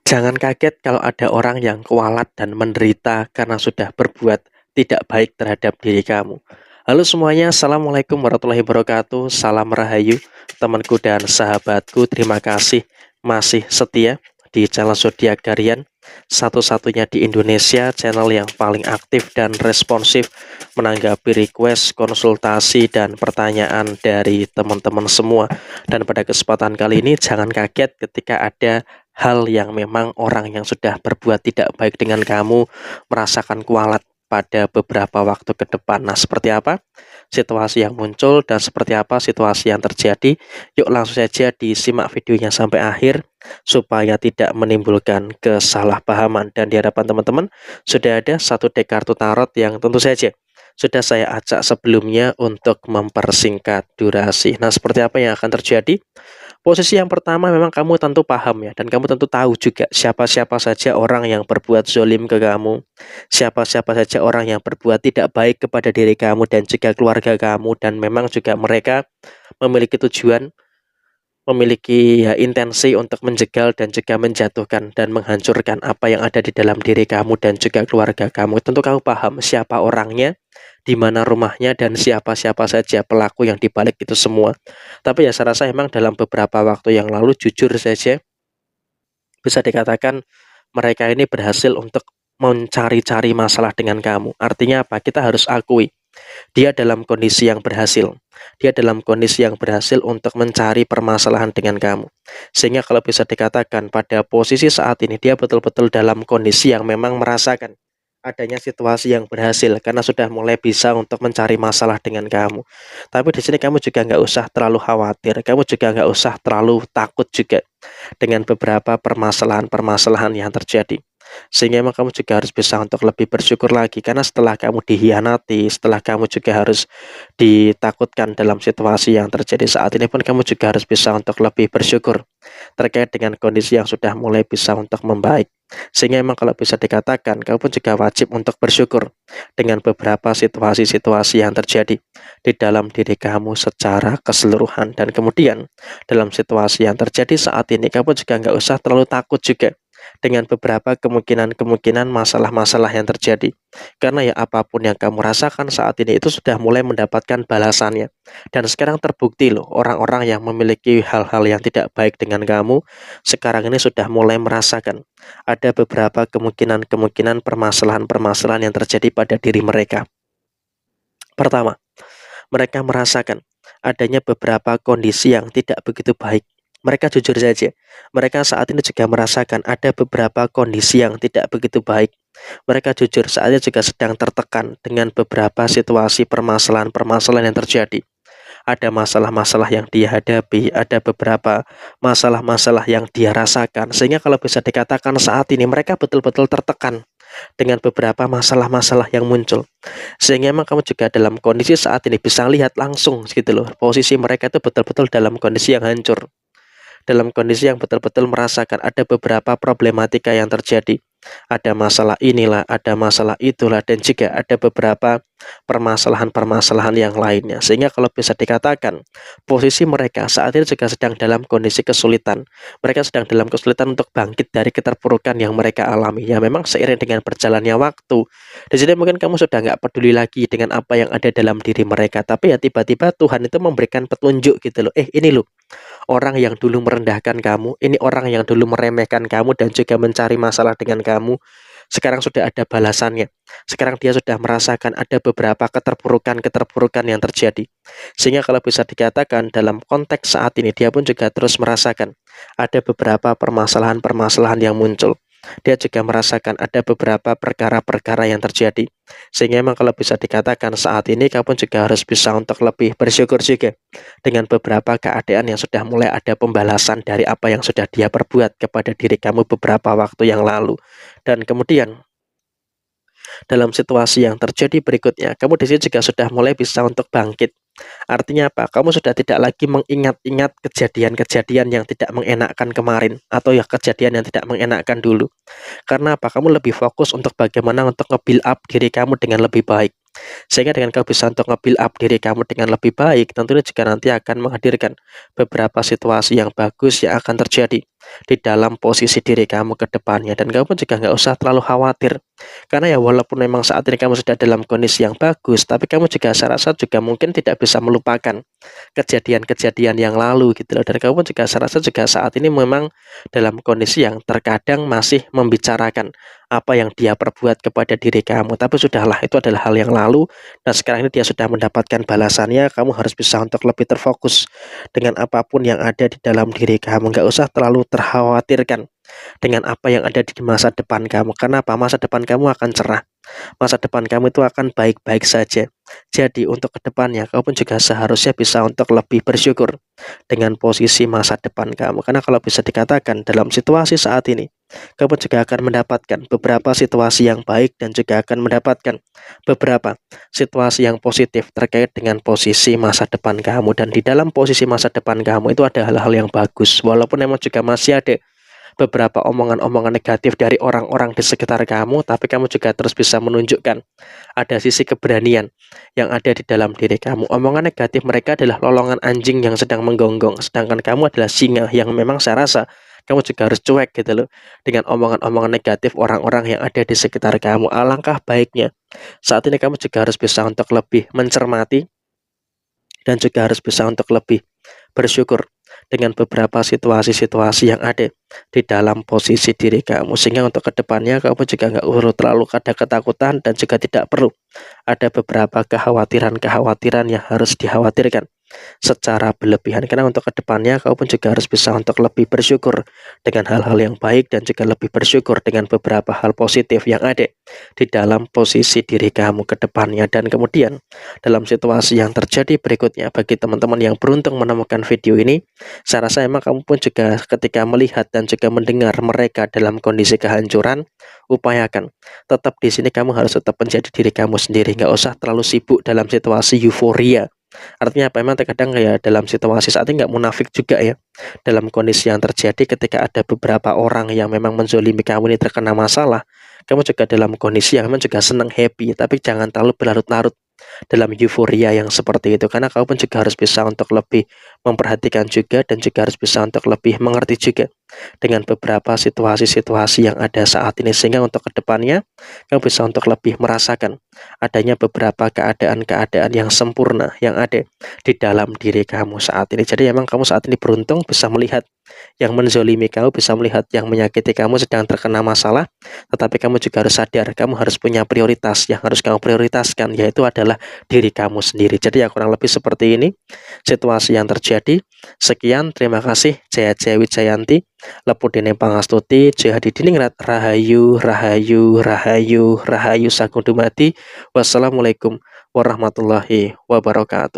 Jangan kaget kalau ada orang yang kualat dan menderita karena sudah berbuat tidak baik terhadap diri kamu. Halo semuanya, Assalamualaikum warahmatullahi wabarakatuh. Salam Rahayu, temanku dan sahabatku. Terima kasih masih setia di channel Zodiak Garian, satu-satunya di Indonesia, channel yang paling aktif dan responsif menanggapi request, konsultasi, dan pertanyaan dari teman-teman semua. Dan pada kesempatan kali ini, jangan kaget ketika ada hal yang memang orang yang sudah berbuat tidak baik dengan kamu merasakan kualat pada beberapa waktu ke depan. Nah, seperti apa situasi yang muncul dan seperti apa situasi yang terjadi? Yuk langsung saja disimak videonya sampai akhir supaya tidak menimbulkan kesalahpahaman. Dan di hadapan teman-teman sudah ada satu deck kartu tarot yang tentu saja sudah saya acak sebelumnya untuk mempersingkat durasi. Nah, seperti apa yang akan terjadi? Posisi yang pertama memang kamu tentu paham ya, dan kamu tentu tahu juga siapa-siapa saja orang yang berbuat zolim ke kamu, siapa-siapa saja orang yang berbuat tidak baik kepada diri kamu dan juga keluarga kamu, dan memang juga mereka memiliki tujuan, memiliki ya, intensi untuk menjegal dan juga menjatuhkan dan menghancurkan apa yang ada di dalam diri kamu dan juga keluarga kamu. Tentu kamu paham siapa orangnya, di mana rumahnya, dan siapa-siapa saja pelaku yang dibalik itu semua. Tapi ya saya rasa memang dalam beberapa waktu yang lalu jujur saja bisa dikatakan mereka ini berhasil untuk mencari-cari masalah dengan kamu. Artinya apa? Kita harus akui dia dalam kondisi yang berhasil. Dia dalam kondisi yang berhasil untuk mencari permasalahan dengan kamu. Sehingga kalau bisa dikatakan pada posisi saat ini dia betul-betul dalam kondisi yang memang merasakan adanya situasi yang berhasil karena sudah mulai bisa untuk mencari masalah dengan kamu. Tapi di sini kamu juga nggak usah terlalu khawatir, kamu juga nggak usah terlalu takut juga dengan beberapa permasalahan-permasalahan yang terjadi. Sehingga emang kamu juga harus bisa untuk lebih bersyukur lagi karena setelah kamu dihianati, setelah kamu juga harus ditakutkan dalam situasi yang terjadi saat ini pun kamu juga harus bisa untuk lebih bersyukur terkait dengan kondisi yang sudah mulai bisa untuk membaik. Sehingga emang kalau bisa dikatakan kamu pun juga wajib untuk bersyukur dengan beberapa situasi-situasi yang terjadi di dalam diri kamu secara keseluruhan. Dan kemudian dalam situasi yang terjadi saat ini kamu juga nggak usah terlalu takut juga dengan beberapa kemungkinan-kemungkinan masalah-masalah yang terjadi. Karena ya apapun yang kamu rasakan saat ini itu sudah mulai mendapatkan balasannya. Dan sekarang terbukti loh, orang-orang yang memiliki hal-hal yang tidak baik dengan kamu, sekarang ini sudah mulai merasakan ada beberapa kemungkinan-kemungkinan permasalahan-permasalahan yang terjadi pada diri mereka. Pertama, mereka merasakan adanya beberapa kondisi yang tidak begitu baik. Mereka jujur saja, mereka saat ini juga merasakan ada beberapa kondisi yang tidak begitu baik. Mereka jujur saat ini juga sedang tertekan dengan beberapa situasi permasalahan-permasalahan yang terjadi. Ada masalah-masalah yang dia hadapi, ada beberapa masalah-masalah yang dia rasakan. Sehingga kalau bisa dikatakan saat ini mereka betul-betul tertekan dengan beberapa masalah-masalah yang muncul. Sehingga memang kamu juga dalam kondisi saat ini bisa lihat langsung gitu loh, posisi mereka itu betul-betul dalam kondisi yang hancur, dalam kondisi yang betul-betul merasakan ada beberapa problematika yang terjadi. Ada masalah inilah, ada masalah itulah, dan juga ada beberapa permasalahan-permasalahan yang lainnya. Sehingga kalau bisa dikatakan, posisi mereka saat ini juga sedang dalam kondisi kesulitan. Mereka sedang dalam kesulitan untuk bangkit dari keterpurukan yang mereka alami. Ya memang seiring dengan berjalannya waktu, di sini mungkin kamu sudah nggak peduli lagi dengan apa yang ada dalam diri mereka. Tapi ya tiba-tiba Tuhan itu memberikan petunjuk gitu loh. Ini loh, orang yang dulu merendahkan kamu, ini orang yang dulu meremehkan kamu dan juga mencari masalah dengan kamu, sekarang sudah ada balasannya. Sekarang dia sudah merasakan ada beberapa keterpurukan-keterpurukan yang terjadi. Sehingga kalau bisa dikatakan dalam konteks saat ini dia pun juga terus merasakan ada beberapa permasalahan-permasalahan yang muncul. Dia juga merasakan ada beberapa perkara-perkara yang terjadi. Sehingga memang kalau bisa dikatakan saat ini kamu juga harus bisa untuk lebih bersyukur juga dengan beberapa keadaan yang sudah mulai ada pembalasan dari apa yang sudah dia perbuat kepada diri kamu beberapa waktu yang lalu. Dan kemudian dalam situasi yang terjadi berikutnya, kamu di sini juga sudah mulai bisa untuk bangkit. Artinya apa? Kamu sudah tidak lagi mengingat-ingat kejadian-kejadian yang tidak mengenakkan kemarin, atau ya kejadian yang tidak mengenakkan dulu. Karena apa? Kamu lebih fokus untuk bagaimana untuk nge-build up diri kamu dengan lebih baik. Sehingga dengan kamu bisa untuk nge-build up diri kamu dengan lebih baik, tentunya juga nanti akan menghadirkan beberapa situasi yang bagus yang akan terjadi. di dalam posisi diri kamu ke depannya, dan kamu pun juga nggak usah terlalu khawatir. Karena ya walaupun memang saat ini kamu sudah dalam kondisi yang bagus, tapi kamu juga saya rasa juga mungkin tidak bisa melupakan kejadian-kejadian yang lalu gitu loh. Dan kamu juga saya rasa juga saat ini memang dalam kondisi yang terkadang masih membicarakan apa yang dia perbuat kepada diri kamu. Tapi sudahlah, itu adalah hal yang lalu, dan sekarang ini dia sudah mendapatkan balasannya. Kamu harus bisa untuk lebih terfokus dengan apapun yang ada di dalam diri kamu. Nggak usah terlalu terkhawatirkan dengan apa yang ada di masa depan kamu. Karena apa? Masa depan kamu akan cerah. Masa depan kamu itu akan baik-baik saja. Jadi untuk kedepannya kamu pun juga seharusnya bisa untuk lebih bersyukur dengan posisi masa depan kamu. Karena kalau bisa dikatakan dalam situasi saat ini, kamu juga akan mendapatkan beberapa situasi yang baik dan juga akan mendapatkan beberapa situasi yang positif terkait dengan posisi masa depan kamu. Dan di dalam posisi masa depan kamu itu ada hal-hal yang bagus. Walaupun memang juga masih ada beberapa omongan-omongan negatif dari orang-orang di sekitar kamu, tapi kamu juga terus bisa menunjukkan ada sisi keberanian yang ada di dalam diri kamu. Omongan negatif mereka adalah lolongan anjing yang sedang menggonggong, sedangkan kamu adalah singa yang memang saya rasa kamu juga harus cuek gitu loh dengan omongan-omongan negatif orang-orang yang ada di sekitar kamu. Alangkah baiknya saat ini kamu juga harus bisa untuk lebih mencermati dan juga harus bisa untuk lebih bersyukur dengan beberapa situasi-situasi yang ada di dalam posisi diri kamu, sehingga untuk kedepannya kamu juga nggak perlu terlalu ada ketakutan dan juga tidak perlu ada beberapa kekhawatiran-kekhawatiran yang harus dikhawatirkan secara berlebihan. Karena untuk kedepannya kamu pun juga harus bisa untuk lebih bersyukur dengan hal-hal yang baik dan juga lebih bersyukur dengan beberapa hal positif yang ada di dalam posisi diri kamu ke depannya. Dan kemudian dalam situasi yang terjadi berikutnya, bagi teman-teman yang beruntung menemukan video ini, saya rasa emang kamu pun juga ketika melihat dan juga mendengar mereka dalam kondisi kehancuran, upayakan tetap di sini kamu harus tetap menjadi diri kamu sendiri, nggak usah terlalu sibuk dalam situasi euforia. Artinya apa? Memang terkadang ya dalam situasi saat ini nggak munafik juga ya. Dalam kondisi yang terjadi ketika ada beberapa orang yang memang menzolimi kamu ini terkena masalah, kamu juga dalam kondisi yang memang juga senang happy, tapi jangan terlalu berlarut-larut dalam euforia yang seperti itu. Karena kamu pun juga harus bisa untuk lebih memperhatikan juga dan juga harus bisa untuk lebih mengerti juga dengan beberapa situasi-situasi yang ada saat ini, sehingga untuk kedepannya kamu bisa untuk lebih merasakan adanya beberapa keadaan-keadaan yang sempurna yang ada di dalam diri kamu saat ini. Jadi memang kamu saat ini beruntung bisa melihat yang menzolimi kamu, bisa melihat yang menyakiti kamu sedang terkena masalah, tetapi kamu juga harus sadar kamu harus punya prioritas yang harus kamu prioritaskan, yaitu adalah diri kamu sendiri. Jadi ya kurang lebih seperti ini situasi yang terjadi. Sekian, terima kasih. Jaya Jaya Wijayanti, Lepudene Pangastuti, Jaya Hadidiningrat, Rahayu, Rahayu, Rahayu, Rahayu Sagung Dumadi. Wassalamualaikum warahmatullahi wabarakatuh.